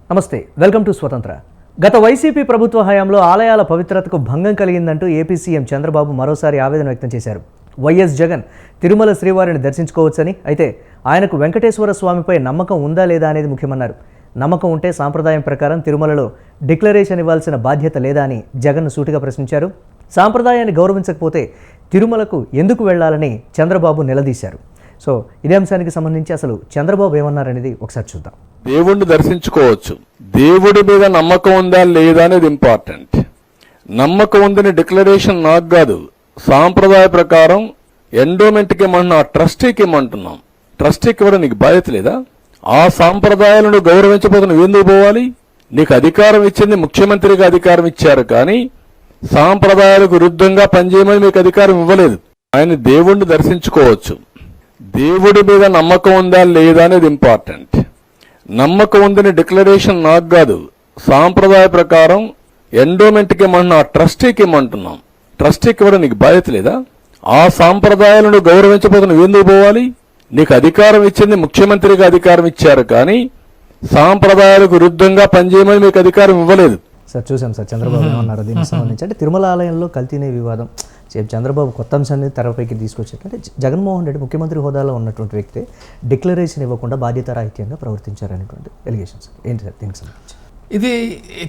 నమస్తే, welcome to స్వతంత్ర. గత వైసీపీ ప్రభుత్వ హయాంలో ఆలయాల పవిత్రతకు భంగం కలిగిందంటూ ఏపీ సీఎం చంద్రబాబు మరోసారి ఆవేదన వ్యక్తం చేశారు. వైఎస్ జగన్ తిరుమల శ్రీవారిని దర్శించుకోవచ్చని, అయితే ఆయనకు వెంకటేశ్వర స్వామిపై నమ్మకం ఉందా లేదా అనేది ముఖ్యమన్నారు. నమ్మకం ఉంటే సాంప్రదాయం ప్రకారం తిరుమలలో డిక్లరేషన్ ఇవ్వాల్సిన బాధ్యత లేదా అని జగన్ను సూటిగా ప్రశ్నించారు. సాంప్రదాయాన్ని గౌరవించకపోతే తిరుమలకు ఎందుకు వెళ్లాలని చంద్రబాబు నిలదీశారు. సో ఇదే అంశానికి సంబంధించి అసలు చంద్రబాబు ఏమన్నారనేది ఒకసారి చూద్దాం. దేవుణ్ణి దర్శించుకోవచ్చు, దేవుడి మీద నమ్మకం ఉందా లేదా అనేది ఇంపార్టెంట్. నమ్మకం ఉందని డిక్లరేషన్ నాకు కాదు, సాంప్రదాయ ప్రకారం ఎండోమెంట్కి ఇమ్మంటున్నా, ట్రస్టీకి ఇమ్మంటున్నాం. ట్రస్టీకి ఇవ్వడం నీకు బాధ్యత లేదా? ఆ సాంప్రదాయాలను గౌరవించకపోతే నువ్వు ఎందుకు పోవాలి? నీకు అధికారం ఇచ్చింది ముఖ్యమంత్రిగా అధికారం ఇచ్చారు, కానీ సాంప్రదాయాలకు విరుద్ధంగా పనిచేయమని మీకు అధికారం ఇవ్వలేదు. ఆయన దేవుణ్ణి దర్శించుకోవచ్చు, దేవుడి మీద నమ్మకం ఉందా లేదా అనేది ఇంపార్టెంట్. నమ్మకం ఉందని డిక్లరేషన్ నాకు కాదు, సాంప్రదాయ ప్రకారం ఎండోమెంట్కి ఇమ్మంటున్నా, ట్రస్టీకి ఇమ్మంటున్నాం. ట్రస్టీకి ఇవ్వడం నీకు బాధ్యత లేదా? ఆ సాంప్రదాయాలను గౌరవించకపోతే నువ్వు ఎందుకు పోవాలి? నీకు అధికారం ఇచ్చింది ముఖ్యమంత్రిగా అధికారం ఇచ్చారు, కానీ సాంప్రదాయాలకు విరుద్ధంగా పనిచేయమని మీకు అధికారం ఇవ్వలేదు. సార్ చూసాం సార్ చంద్రబాబు ఏమన్నారు దీనికి సంబంధించి. అంటే తిరుమల ఆలయంలో కల్తీనే వివాదం, చంద్రబాబు కొత్త అంశాన్ని తెరపైకి తీసుకొచ్చారు. అంటే జగన్మోహన్ రెడ్డి ముఖ్యమంత్రి హోదాలో ఉన్నటువంటి వ్యక్తి డిక్లరేషన్ ఇవ్వకుండా బాధ్యతారాహిత్యంగా ప్రవర్తించారనేటువంటి ఎలిగేషన్స్ ఏంటి సార్ దీనికి సంబంధించి? ఇది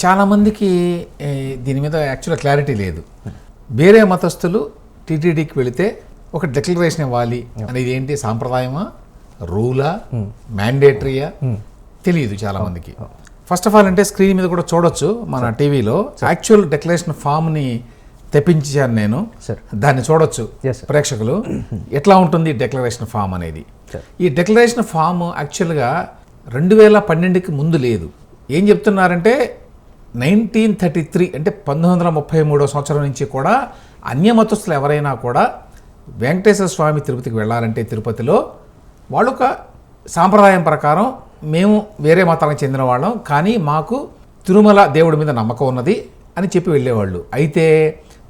చాలామందికి దీని మీద యాక్చువల్గా క్లారిటీ లేదు. వేరే మతస్థులు టీటీడీకి వెళితే ఒక డిక్లరేషన్ ఇవ్వాలి అనేది ఏంటి, సాంప్రదాయమా, రూలా, మ్యాండేటరీయా తెలియదు చాలామందికి. ఫస్ట్ ఆఫ్ ఆల్ అంటే స్క్రీన్ మీద కూడా చూడొచ్చు మన టీవీలో యాక్చువల్ డిక్లరేషన్ ఫామ్ని తెప్పించాను నేను, దాన్ని చూడొచ్చు ప్రేక్షకులు. ఎట్లా ఉంటుంది డిక్లరేషన్ ఫామ్ అనేది. ఈ డిక్లరేషన్ ఫామ్ యాక్చువల్గా 2012కి ముందు లేదు. ఏం చెప్తున్నారంటే 1933 అంటే 1933 సంవత్సరం నుంచి కూడా అన్యమతస్థులు ఎవరైనా కూడా వెంకటేశ్వర స్వామి తిరుపతికి వెళ్ళాలంటే తిరుపతిలో వాళ్ళు ఒక సాంప్రదాయం ప్రకారం, మేము వేరే మతానికి చెందిన వాళ్ళం కానీ మాకు తిరుమల దేవుడి మీద నమ్మకం ఉన్నది అని చెప్పి వెళ్ళేవాళ్ళు. అయితే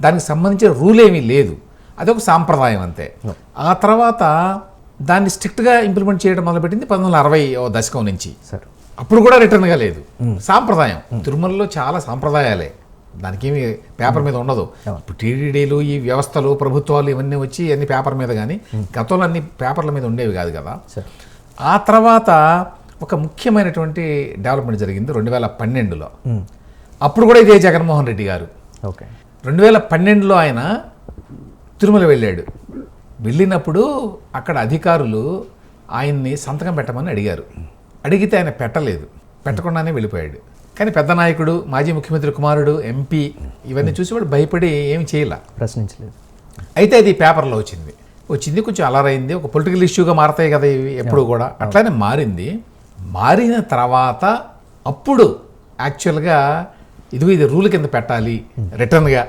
దానికి సంబంధించిన రూల్ ఏమీ లేదు, అదొక సాంప్రదాయం అంతే. ఆ తర్వాత దాన్ని స్ట్రిక్ట్గా ఇంప్లిమెంట్ చేయడం మొదలుపెట్టింది 1960 దశకం నుంచి. అప్పుడు కూడా రిటర్న్గా లేదు. సాంప్రదాయం తిరుమలలో చాలా సాంప్రదాయాలే, దానికి ఏమి పేపర్ మీద ఉండదు. ఇప్పుడు టీటీడీలు, ఈ వ్యవస్థలు, ప్రభుత్వాలు ఇవన్నీ వచ్చి అన్ని పేపర్ మీద, కానీ గతంలో అన్ని పేపర్ల మీద ఉండేవి కాదు కదా. ఆ తర్వాత ఒక ముఖ్యమైనటువంటి డెవలప్మెంట్ జరిగింది 2012లో. అప్పుడు కూడా ఇదే జగన్మోహన్ రెడ్డి గారు 2012లో ఆయన తిరుమల వెళ్ళాడు. వెళ్ళినప్పుడు అక్కడ అధికారులు ఆయన్ని సంతకం పెట్టమని అడిగారు. అడిగితే ఆయన పెట్టలేదు, పెట్టకుండానే వెళ్ళిపోయాడు. కానీ పెద్ద నాయకుడు, మాజీ ముఖ్యమంత్రి కుమారుడు, ఎంపీ ఇవన్నీ చూసి వాడు భయపడి ఏమి చేయలే, ప్రశ్నించలేదు. అయితే అది పేపర్లో వచ్చింది కొంచెం అలరైంది. ఒక పొలిటికల్ ఇష్యూగా మారతాయి కదా ఇవి ఎప్పుడు కూడా, అట్లానే మారింది. మారిన తర్వాత అప్పుడు యాక్చువల్గా ఇది రూల్ కింద పెట్టాలి రిటర్న్గా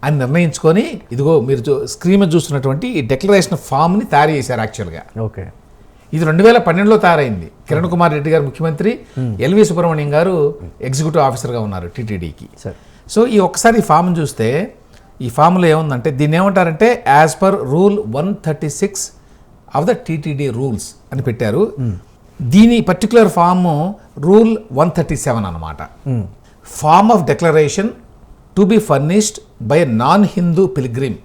అని నిర్ణయించుకొని, ఇదిగో మీరు స్క్రీన్ మీద చూస్తున్నటువంటి ఈ డిక్లరేషన్ ఫామ్ని తయారు చేశారు. యాక్చువల్గా ఇది 2012లో తయారైంది. కిరణ్ కుమార్ రెడ్డి గారు ముఖ్యమంత్రి, ఎల్వి సుబ్రహ్మణ్యం గారు ఎగ్జిక్యూటివ్ ఆఫీసర్గా ఉన్నారు టీటీడీకి. సో ఈ ఒక్కసారి ఈ ఫామ్ని చూస్తే, ఈ ఫామ్లో ఏముందంటే దీన్ని ఏమంటారంటే as per rule 136 of the TTD rules అని పెట్టారు. దీని పర్టికులర్ ఫామ్ రూల్ 137 అన్నమాట. Form of declaration to be furnished by a non Hindu pilgrim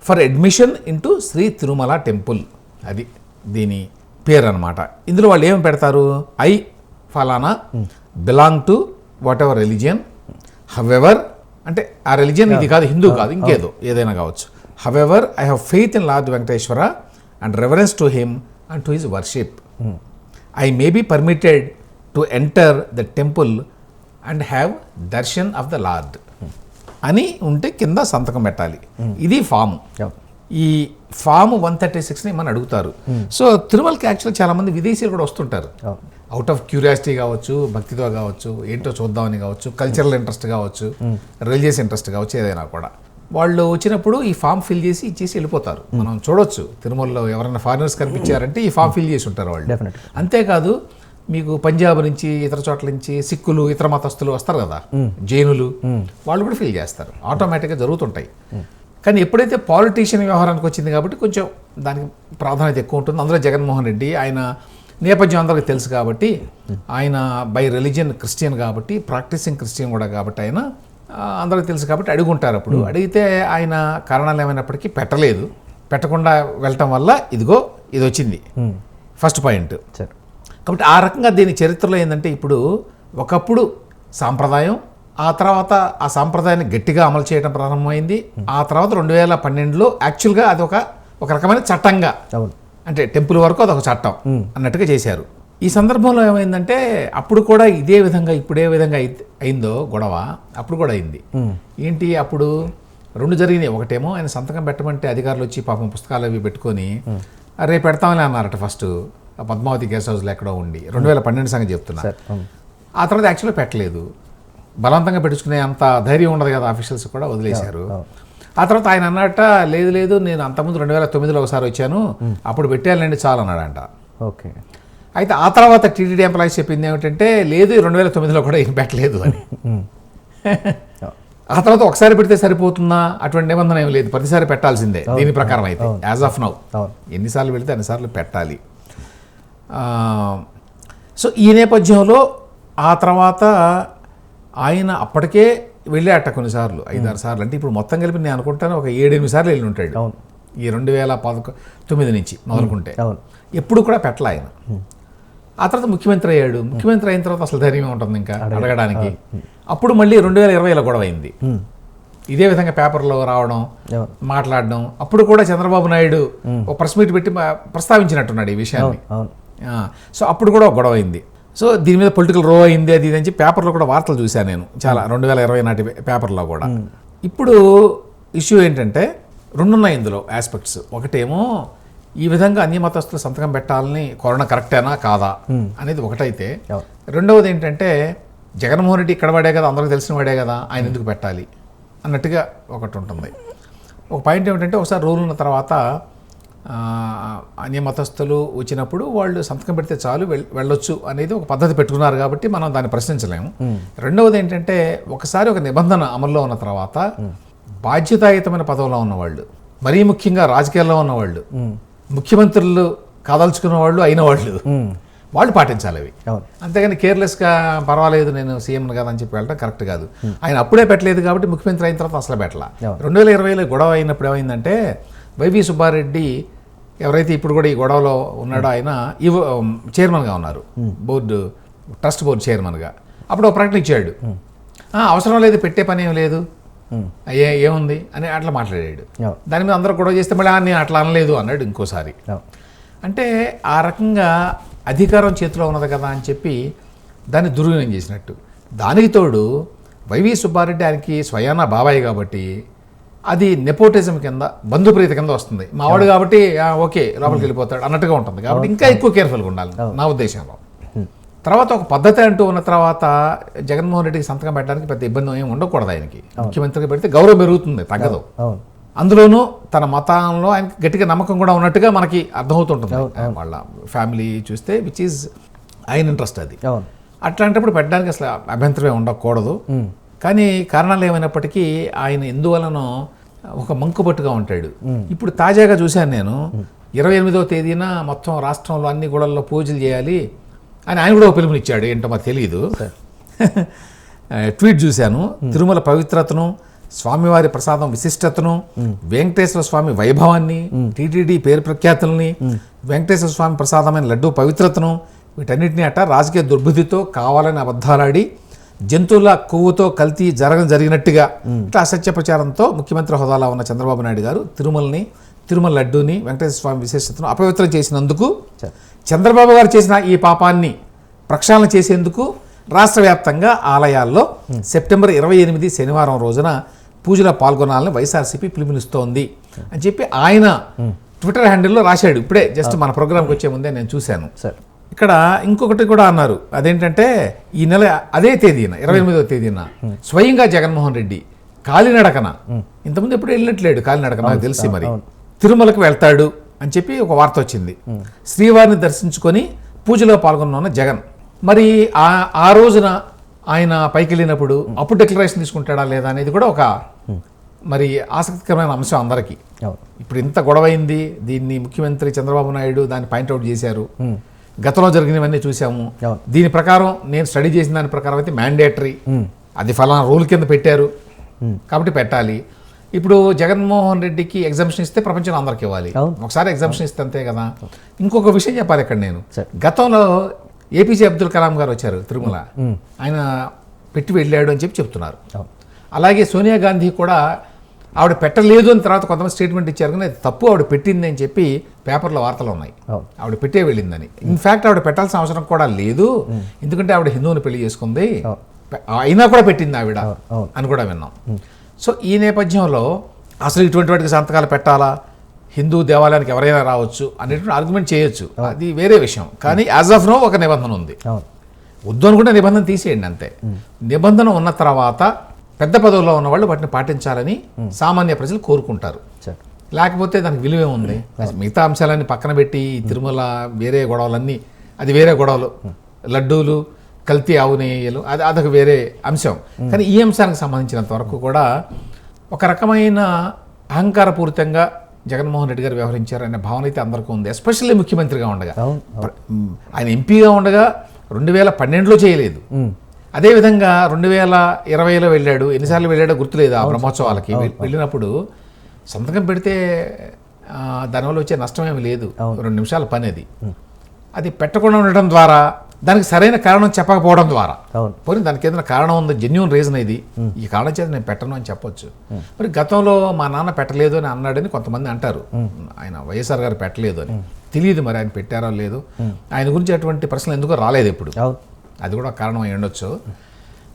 for admission into Sri Tirumala temple, అది దీని పేరు అనమాట. ఇందులో వాళ్ళు ఏమి పెడతారు, ఐ ఫలానా belong to what ever religion, however అంటే ఆ రిలీజియన్ ఇది కాదు, హిందూ కాదు, ఇంకేదో ఏదైనా కావచ్చు. However I have faith in lord Venkateswara and reverence to him and to his worship. I may be permitted to enter the temple and have Darshan of the lord అని ఉంటే కింద సంతకం పెట్టాలి. ఇది ఫాము. ఈ ఫామ్ 136ని మనం అడుగుతారు. సో తిరుమలకి యాక్చువల్గా చాలా మంది విదేశీయులు కూడా వస్తుంటారు, అవుట్ ఆఫ్ క్యూరియాసిటీ కావచ్చు, భక్తితో కావచ్చు, ఏంటో చూద్దామని కావచ్చు, కల్చరల్ ఇంట్రెస్ట్ కావచ్చు, రిలీజియస్ ఇంట్రెస్ట్ కావచ్చు, ఏదైనా కూడా వాళ్ళు వచ్చినప్పుడు ఈ ఫామ్ ఫిల్ చేసి ఇచ్చేసి వెళ్ళిపోతారు. మనం చూడొచ్చు తిరుమలలో ఎవరైనా ఫారినర్స్ కనిపించారంటే ఈ ఫామ్ ఫిల్ చేసి ఉంటారు వాళ్ళు. అంతేకాదు మీకు పంజాబ్ నుంచి, ఇతర చోట్ల నుంచి సిక్కులు, ఇతర మతస్థులు వస్తారు కదా, జైనులు, వాళ్ళు కూడా ఫిల్ చేస్తారు. ఆటోమేటిక్గా జరుగుతుంటాయి. కానీ ఎప్పుడైతే పాలిటీషియన్ వ్యవహారానికి వచ్చింది కాబట్టి కొంచెం దానికి ప్రాధాన్యత ఎక్కువ ఉంటుంది. అందులో జగన్మోహన్ రెడ్డి ఆయన నేపథ్యం అందరికీ తెలుసు కాబట్టి, ఆయన బై రిలీజియన్ క్రిస్టియన్ కాబట్టి, ప్రాక్టీసింగ్ క్రిస్టియన్ కూడా కాబట్టి ఆయన అందరికీ తెలుసు కాబట్టి అడుగుంటారు. అప్పుడు అడిగితే ఆయన కారణాలు ఏమైనప్పటికీ పెట్టకుండా వెళ్ళటం వల్ల ఇదిగో ఇది వచ్చింది ఫస్ట్ పాయింట్. కాబట్టి ఆ రకంగా దీని చరిత్రలో ఏంటంటే, ఇప్పుడు ఒకప్పుడు సాంప్రదాయం, ఆ తర్వాత ఆ సాంప్రదాయాన్ని గట్టిగా అమలు చేయడం ప్రారంభమైంది. ఆ తర్వాత 2012లో యాక్చువల్గా అది ఒక రకమైన చట్టంగా, అంటే టెంపుల్ వరకు అదొక చట్టం అన్నట్టుగా చేశారు. ఈ సందర్భంలో ఏమైందంటే, అప్పుడు కూడా ఇదే విధంగా ఇప్పుడే విధంగా అయిందో గొడవ అప్పుడు కూడా అయింది. ఏంటి అప్పుడు 2 జరిగినాయి. ఒకటేమో ఆయన సంతకం పెట్టమంటే అధికారులు వచ్చి పాపం పుస్తకాలు అవి పెట్టుకొని రేపు పెడతామని అన్నారట. ఫస్ట్ పద్మావతి గెస్ట్ హౌస్లో ఎక్కడో ఉండి 2012 సంగతి చెప్తున్నా. ఆ తర్వాత యాక్చువల్గా పెట్టలేదు. బలవంతంగా పెట్టుకునే అంత ధైర్యం ఉండదు కదా ఆఫీషియల్స్ కూడా, వదిలేశారు. ఆ తర్వాత ఆయన అన్నట్ట, లేదు నేను అంతకుముందు 2009లో ఒకసారి వచ్చాను, అప్పుడు పెట్టేయాలండి చాలు అన్నాడంట. ఓకే. అయితే ఆ తర్వాత టీటీడీ ఎంప్లాయీస్ చెప్పింది ఏమిటంటే, లేదు 2009లో కూడా ఏం పెట్టలేదు అని. ఆ తర్వాత ఒకసారి పెడితే సరిపోతుందా, అటువంటి నిబంధన ఏం లేదు, ప్రతిసారి పెట్టాల్సిందే దీని ప్రకారం అయితే యాజ్ ఆఫ్ నౌ. ఎన్నిసార్లు పెడితే అన్నిసార్లు పెట్టాలి. సో ఈ నేపథ్యంలో ఆ తర్వాత ఆయన అప్పటికే వెళ్ళాట కొన్నిసార్లు, 5-6 సార్లు. అంటే ఇప్పుడు మొత్తం కలిపి నేను అనుకుంటాను ఒక 7-8 సార్లు వెళ్ళి ఉంటాడు ఈ 2019 నుంచి మొదలుకుంటే. ఎప్పుడు కూడా పెట్టలే ఆయన. ఆ తర్వాత ముఖ్యమంత్రి అయ్యాడు. ముఖ్యమంత్రి అయిన తర్వాత అసలు ధైర్యం ఉంటుంది ఇంకా అడగడానికి. అప్పుడు మళ్ళీ 2020లో గొడవ అయింది. ఇదే విధంగా పేపర్లో రావడం, మాట్లాడడం. అప్పుడు కూడా చంద్రబాబు నాయుడు ఒక ప్రెస్ మీట్ పెట్టి ప్రస్తావించినట్టున్నాడు ఈ విషయాన్ని. సో అప్పుడు కూడా ఒక గొడవ అయింది. సో దీని మీద పొలిటికల్ రో అయింది అది ఇది అని చెప్పి పేపర్లో కూడా వార్తలు చూశాను నేను చాలా, 2020 నాటి పేపర్లో కూడా. ఇప్పుడు ఇష్యూ ఏంటంటే 2 ఉన్నాయి ఇందులో ఆస్పెక్ట్స్. ఒకటేమో ఈ విధంగా అన్ని మతస్థులు సంతకం పెట్టాలని కోరడం కరెక్టేనా కాదా అనేది ఒకటైతే, రెండవది ఏంటంటే జగన్మోహన్ రెడ్డి ఇక్కడ వాడే కదా, అందరికీ తెలిసిన వాడే కదా, ఆయన ఎందుకు పెట్టాలి అన్నట్టుగా ఒకటి ఉంటుంది. ఒక పాయింట్ ఏమిటంటే, ఒకసారి రూల్ ఉన్న తర్వాత అన్య మతస్థులు వచ్చినప్పుడు వాళ్ళు సంతకం పెడితే చాలు వెళ్ళొచ్చు అనేది ఒక పద్ధతి పెట్టుకున్నారు కాబట్టి మనం దాన్ని ప్రశ్నించలేము. రెండవది ఏంటంటే, ఒకసారి ఒక నిబంధన అమల్లో ఉన్న తర్వాత బాధ్యతాయుతమైన పదవిలో ఉన్నవాళ్ళు, మరీ ముఖ్యంగా రాజకీయాల్లో ఉన్నవాళ్ళు, ముఖ్యమంత్రులు కాదలుచుకున్న వాళ్ళు అయిన వాళ్ళు పాటించాలి అవి. అంతేగాని కేర్లెస్గా పర్వాలేదు నేను సీఎం కాదని చెప్పి వెళ్ళడం కరెక్ట్ కాదు. ఆయన అప్పుడే పెట్టలేదు కాబట్టి ముఖ్యమంత్రి అయిన తర్వాత అసలు పెట్టాల. 2020లో గొడవ అయినప్పుడు ఏమైందంటే, వైవి సుబ్బారెడ్డి ఎవరైతే ఇప్పుడు కూడా ఈ గొడవలో ఉన్నాడో ఆయన చైర్మన్గా ఉన్నారు, ట్రస్ట్ బోర్డు చైర్మన్గా. అప్పుడు ఒక ప్రకటన ఇచ్చాడు, అవసరం లేదు పెట్టే పని ఏం లేదు, ఏముంది అని అట్లా మాట్లాడాడు. దాని మీద అందరూ గొడవ చేస్తే మళ్ళీ నేను అట్లా అనలేదు అన్నాడు ఇంకోసారి. అంటే ఆ రకంగా అధికారం చేతిలో ఉన్నది కదా అని చెప్పి దాన్ని దుర్వినియోగం చేసినట్టు. దానికి తోడు వైవి సుబ్బారెడ్డి ఆయనకి స్వయానా బాబాయ్ కాబట్టి అది నెపోటిజం కింద, బంధుప్రీతి కింద వస్తుంది. మావాడు కాబట్టి ఓకే లోపలికి వెళ్ళిపోతాడు అన్నట్టుగా ఉంటుంది. కాబట్టి ఇంకా ఎక్కువ కేర్ఫుల్గా ఉండాలి నా ఉద్దేశంలో. తర్వాత ఒక పద్ధతి అంటూ ఉన్న తర్వాత జగన్మోహన్ రెడ్డికి సంతకం పెట్టడానికి పెద్ద ఇబ్బంది ఏమి ఉండకూడదు. ఆయనకి ముఖ్యమంత్రిగా పెడితే గౌరవం పెరుగుతుంది, తగ్గదు. అందులోనూ తన మతంలో ఆయనకి గట్టిగా నమ్మకం కూడా ఉన్నట్టుగా మనకి అర్థమవుతుంటుంది. వాళ్ళ ఫ్యామిలీ చూస్తే విచ్ ఈజ్ ఆయన ఇంట్రెస్ట్ అది. అట్లాంటప్పుడు పెట్టడానికి అసలు అభ్యంతరమే ఉండకూడదు. కానీ కారణాలు ఏమైనప్పటికీ ఆయన ఎందువలనో ఒక మంకుబట్టుగా ఉంటాడు. ఇప్పుడు తాజాగా చూశాను నేను, 28వ తేదీన మొత్తం రాష్ట్రంలో అన్ని గుళ్ళల్లో పూజలు చేయాలి అని ఆయన కూడా ఒక పిలుపునిచ్చాడు. ఏంటో మాకు తెలియదు. ట్వీట్ చూశాను. తిరుమల పవిత్రతను, స్వామివారి ప్రసాదం విశిష్టతను, వెంకటేశ్వర స్వామి వైభవాన్ని, టీటీడీ పేరు ప్రఖ్యాతుల్ని, వెంకటేశ్వర స్వామి ప్రసాదమైన లడ్డూ పవిత్రతను, వీటన్నిటిని అట్ట రాజకీయ దుర్బుద్ధితో కావాలని అబద్ధాలాడి జంతువుల కొవ్వుతో కల్తీ జరిగినట్టుగా ఇట్లా అసత్య ప్రచారంతో ముఖ్యమంత్రి హోదాలో ఉన్న చంద్రబాబు నాయుడు గారు తిరుమల లడ్డూని, వెంకటేశ్వర స్వామి విశేషతను అపవిత్రం చేసినందుకు, చంద్రబాబు గారు చేసిన ఈ పాపాన్ని ప్రక్షాళన చేసేందుకు రాష్ట్ర వ్యాప్తంగా ఆలయాల్లో సెప్టెంబర్ 28 శనివారం రోజున పూజలో పాల్గొనాలని వైఎస్ఆర్సీపీ పిలుపునిస్తోంది అని చెప్పి ఆయన ట్విట్టర్ హ్యాండిల్లో రాశాడు. ఇప్పుడే జస్ట్ మన ప్రోగ్రాంకి వచ్చే ముందే నేను చూశాను. ఇక్కడ ఇంకొకటి కూడా అన్నారు, అదేంటంటే ఈ నెల అదే తేదీన 28వ తేదీన స్వయంగా జగన్మోహన్ రెడ్డి కాలినడకన, ఇంతకుముందు ఎప్పుడు వెళ్ళినట్లేడు కాలినడకన నాకు తెలిసి, మరి తిరుమలకు వెళ్తాడు అని చెప్పి ఒక వార్త వచ్చింది. శ్రీవారిని దర్శించుకొని పూజలో పాల్గొన్న జగన్ మరి ఆ రోజున ఆయన పైకి వెళ్ళినప్పుడు అప్పుడు డిక్లరేషన్ తీసుకుంటాడా లేదా అనేది కూడా ఒక మరి ఆసక్తికరమైన అంశం అందరికీ. ఇప్పుడు ఇంత గొడవైంది, దీన్ని ముఖ్యమంత్రి చంద్రబాబు నాయుడు దాన్ని పాయింట్అవుట్ చేశారు. గతంలో జరిగినవన్నీ చూసాము. అవును. దీని ప్రకారం నేను స్టడీ చేసిన దాని ప్రకారం అయితే మ్యాండేటరీ, అది ఫలానా రూల్ కింద పెట్టారు కాబట్టి పెట్టాలి. ఇప్పుడు జగన్మోహన్ రెడ్డికి ఎగ్జామ్షన్ ఇస్తే ప్రపంచంలో అందరికి ఇవ్వాలి. అవును. ఒకసారి ఎగ్జామ్షన్ ఇస్తే అంతే కదా. ఇంకొక విషయం చెప్పాలి ఇక్కడ నేను. సరే. గతంలో ఏపీజే అబ్దుల్ కలాం గారు వచ్చారు తిరుమల, ఆయన పెట్టి వెళ్ళాడు అని చెప్తున్నారు. అవును. అలాగే సోనియా గాంధీ కూడా ఆవిడ పెట్టలేదు అని తర్వాత కొంతమంది స్టేట్మెంట్ ఇచ్చారు, కానీ అది తప్పు, ఆవిడ పెట్టింది అని చెప్పి పేపర్లో వార్తలు ఉన్నాయి. అవును. ఆవిడ పెట్టే వెళ్ళిందని. ఇన్ఫ్యాక్ట్ ఆవిడ పెట్టాల్సిన అవసరం కూడా లేదు, ఎందుకంటే ఆవిడ హిందువుని పెళ్లి చేసుకుంది, అయినా కూడా పెట్టింది ఆవిడ అవును. అని కూడా విన్నాం. సో ఈ నేపథ్యంలో అసలు ఇటువంటి వాటికి సంతకాలు పెట్టాలా, హిందూ దేవాలయానికి ఎవరైనా రావచ్చు అనేటువంటి ఆర్గ్యుమెంట్ చేయొచ్చు, అది వేరే విషయం. కానీ యాజ్ ఆఫ్ నో ఒక నిబంధన ఉంది. అవును. వద్దు అనుకుంటే నిబంధన తీసేయండి అంతే. నిబంధన ఉన్న తర్వాత పెద్ద పదవుల్లో ఉన్న వాళ్ళు వాటిని పాటించాలని సామాన్య ప్రజలు కోరుకుంటారు. సరే. లేకపోతే దానికి విలువే ఉంది. మిగతా అంశాలన్నీ పక్కన పెట్టి తిరుమల వేరే గొడవలన్నీ, అది వేరే గొడవలు, లడ్డూలు కల్తీ ఆవు నెయ్యలు, అది అదొక వేరే అంశం. కానీ ఈ అంశానికి సంబంధించినంత వరకు కూడా ఒక రకమైన అహంకారపూరితంగా జగన్మోహన్ రెడ్డి గారు వ్యవహరించారనే భావన అయితే అందరికీ ఉంది. ఎస్పెషల్లీ ముఖ్యమంత్రిగా ఉండగా. ఆయన ఎంపీగా ఉండగా 2012లో చేయలేదు. అదేవిధంగా 2020లో వెళ్ళాడు, ఎన్నిసార్లు వెళ్ళాడో గుర్తులేదు ఆ బ్రహ్మోత్సవాలకి. వెళ్ళినప్పుడు సంతకం పెడితే దానివల్ల వచ్చే నష్టమేమి లేదు, 2 నిమిషాల పని అది. అది పెట్టకుండా ఉండటం ద్వారా, దానికి సరైన కారణం చెప్పకపోవడం ద్వారా, పోనీ దానికి ఏదైనా కారణం ఉంది, జెన్యూన్ రీజన్ ఇది, ఈ కారణం చేత నేను పెట్టను అని చెప్పొచ్చు. మరి గతంలో మా నాన్న పెట్టలేదు అని అన్నాడని కొంతమంది అంటారు. ఆయన వైఎస్ఆర్ గారు పెట్టలేదు అని తెలియదు, మరి ఆయన పెట్టారో లేదు. ఆయన గురించి అటువంటి ప్రశ్నలు ఎందుకో రాలేదు ఎప్పుడు, అది కూడా కారణం అయి ఉండొచ్చు.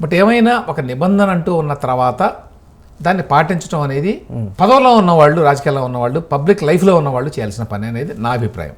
బట్ ఏమైనా ఒక నిబంధన అంటూ ఉన్న తర్వాత దాన్ని పాటించడం అనేది పదవిలో ఉన్నవాళ్ళు, రాజకీయాల్లో ఉన్నవాళ్ళు, పబ్లిక్ లైఫ్లో ఉన్నవాళ్ళు చేయాల్సిన పని అనేది నా అభిప్రాయం.